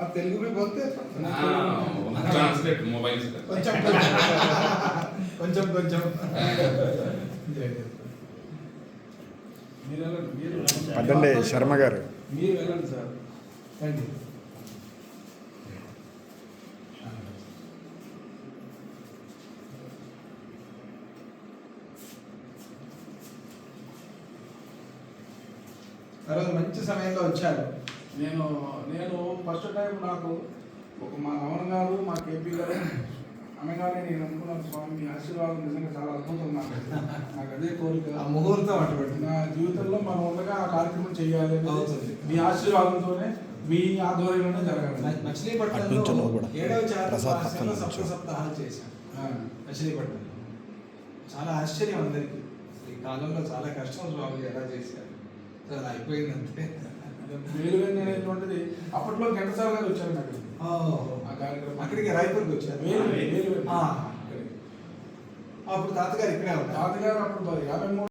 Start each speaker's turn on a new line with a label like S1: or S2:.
S1: आप तेलुगु में बोलते हैं?
S2: ट्रांसलेट मोबाइल से
S1: కొంచెం కొంచెం
S3: పదండి శర్మ గారు.
S1: మీరు వెళ్ళండి సార్. రండి. ఈరోజు మంచి సమయంలో వచ్చారు. నేను ఫస్ట్ టైం నాకు ఒక మా రమణ గారు మా కేపీ గారు అనగానే నేను అనుకున్నాను, స్వామి మీ ఆశీర్వాదం నిజంగా చాలా అద్భుతం. నాకు అదే కోరిక,
S4: ఆ ముహూర్తం అటువంటి
S1: నా జీవితంలో మనం ఉండగా ఆ కార్యక్రమం చేయాలి. మీ ఆశీర్వాదంతోనే మీ ఆధ్వర్యంలోనే జరగాలి.
S4: మచిలీపట్నంలో 7వ
S3: ప్రసాద్
S4: చాతుర్మాస్యంలో సప్త సప్తాహాలు చేశాం. మచిలీపట్నంలో చాలా ఆశ్చర్యం అందరికీ. ఈ కాలంలో చాలా కష్టం స్వామి ఎలా చేశారు. చాలా అయిపోయింది అంతే.
S1: వేలువెన్నటువంటిది అప్పట్లో ఘంటసాల గారు వచ్చారు నాకు ఆ కార్యక్రమం.
S4: అక్కడికి రాయపూర్కి వచ్చారు.
S1: వేలు
S4: అప్పుడు తాతగారు ఇక్కడే ఉంటారు.
S1: తాతగారు అప్పుడు 53